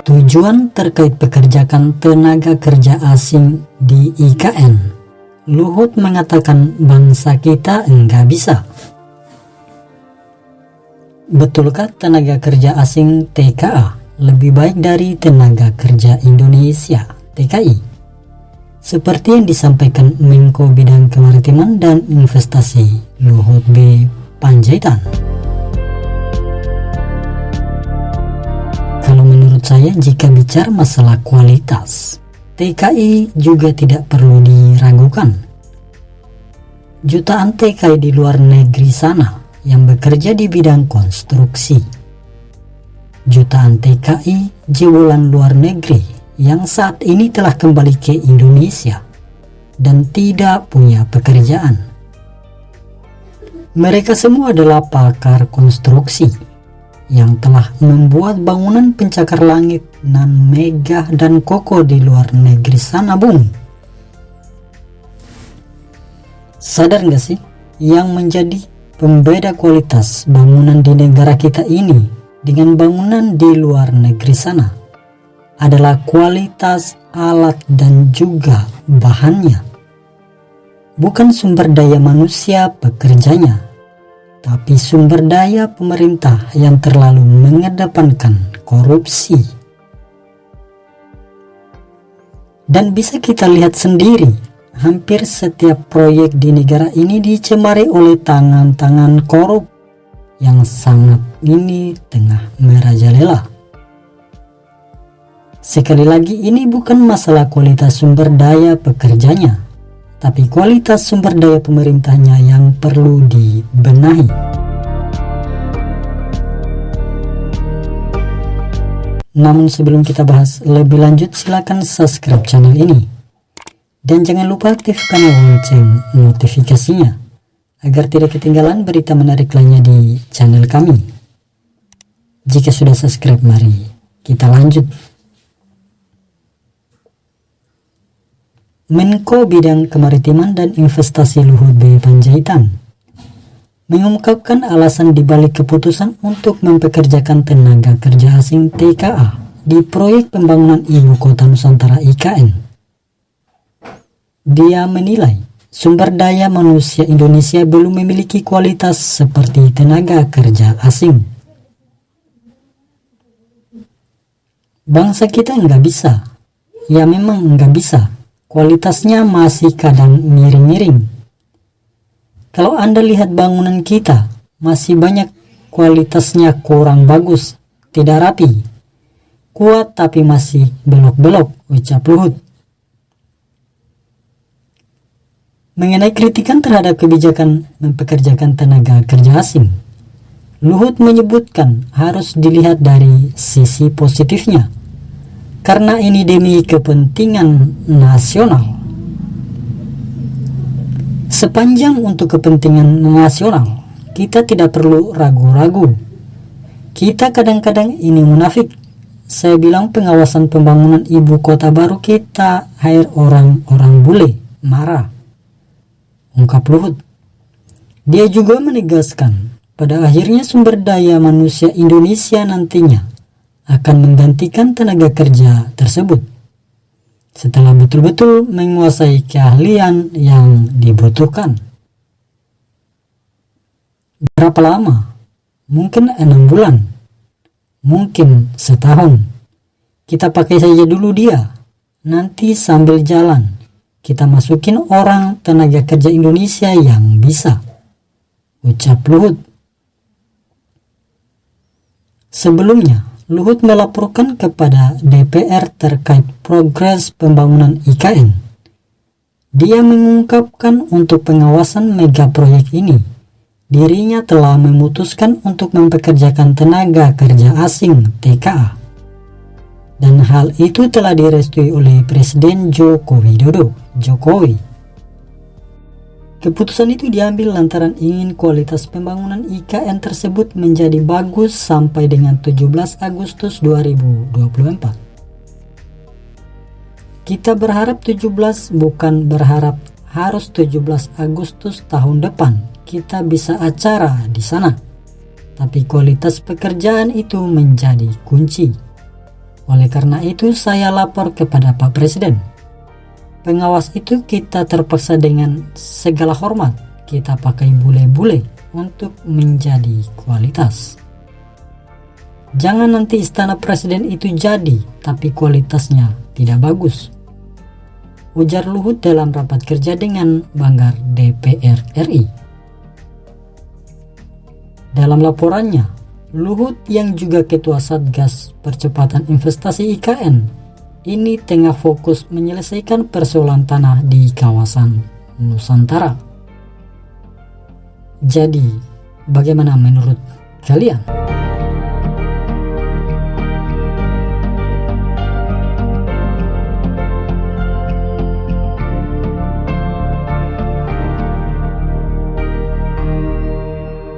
Tujuan terkait pekerjakan tenaga kerja asing di IKN. Luhut mengatakan bangsa kita enggak bisa. Betulkah tenaga kerja asing TKA lebih baik dari tenaga kerja Indonesia TKI? Seperti yang disampaikan Menko Bidang Kemaritiman dan Investasi Luhut B. Panjaitan. Kalau menurut saya, jika bicara masalah kualitas, TKI juga tidak perlu diragukan. Jutaan TKI di luar negeri sana yang bekerja di bidang konstruksi. Jutaan TKI jebolan luar negeri yang saat ini telah kembali ke Indonesia dan tidak punya pekerjaan. Mereka semua adalah pakar konstruksi yang telah membuat bangunan pencakar langit nan megah dan kokoh di luar negeri sana, Bung. Sadar gak sih, yang menjadi pembeda kualitas bangunan di negara kita ini dengan bangunan di luar negeri sana adalah kualitas alat dan juga bahannya. Bukan sumber daya manusia pekerjanya, tapi sumber daya pemerintah yang terlalu mengedepankan korupsi. Dan bisa kita lihat sendiri, hampir setiap proyek di negara ini dicemari oleh tangan-tangan korup yang sangat ini tengah merajalela. Sekali lagi, ini bukan masalah kualitas sumber daya pekerjanya, tapi kualitas sumber daya pemerintahnya yang perlu dibenahi. Namun sebelum kita bahas lebih lanjut, silakan subscribe channel ini. Dan jangan lupa aktifkan lonceng notifikasinya, agar tidak ketinggalan berita menarik lainnya di channel kami. Jika sudah subscribe, mari kita lanjut. Menko Bidang Kemaritiman dan Investasi Luhut B. Panjaitan mengungkapkan alasan dibalik keputusan untuk mempekerjakan tenaga kerja asing TKA di proyek pembangunan Ibu Kota Nusantara IKN. Dia menilai sumber daya manusia Indonesia belum memiliki kualitas seperti tenaga kerja asing. Bangsa kita enggak bisa. Ya memang enggak bisa. Kualitasnya masih kadang miring-miring. Kalau Anda lihat bangunan kita, masih banyak kualitasnya kurang bagus, tidak rapi, kuat tapi masih belok-belok, ucap Luhut. Mengenai kritikan terhadap kebijakan mempekerjakan tenaga kerja asing, Luhut menyebutkan harus dilihat dari sisi positifnya, karena ini demi kepentingan nasional. Sepanjang untuk kepentingan nasional, kita tidak perlu ragu-ragu. Kita kadang-kadang ini munafik. Saya bilang pengawasan pembangunan ibu kota baru kita hire orang-orang bule, marah, ungkap Luhut. Dia juga menegaskan, pada akhirnya sumber daya manusia Indonesia nantinya akan menggantikan tenaga kerja tersebut setelah betul-betul menguasai keahlian yang dibutuhkan. Berapa lama? Mungkin 6 bulan, mungkin setahun. Kita pakai saja dulu dia. Nanti sambil jalan kita masukin orang tenaga kerja Indonesia yang bisa, ucap Luhut. Sebelumnya, Luhut melaporkan kepada DPR terkait progres pembangunan IKN. Dia mengungkapkan untuk pengawasan mega proyek ini, dirinya telah memutuskan untuk mempekerjakan tenaga kerja asing TKA. Dan hal itu telah direstui oleh Presiden Joko Widodo, Jokowi. Keputusan itu diambil lantaran ingin kualitas pembangunan IKN tersebut menjadi bagus sampai dengan 17 Agustus 2024. Kita berharap 17, bukan berharap harus 17 Agustus tahun depan kita bisa acara di sana. Tapi kualitas pekerjaan itu menjadi kunci, Oleh karena itu saya lapor kepada Pak Presiden. Pengawas itu kita terpaksa dengan segala hormat kita pakai bule-bule untuk menjadi kualitas. Jangan nanti istana presiden itu jadi tapi kualitasnya tidak bagus, ujar Luhut dalam rapat kerja dengan Banggar DPR RI. Dalam laporannya, Luhut yang juga Ketua Satgas Percepatan Investasi IKN ini tengah fokus menyelesaikan persoalan tanah di kawasan Nusantara. Jadi, bagaimana menurut kalian?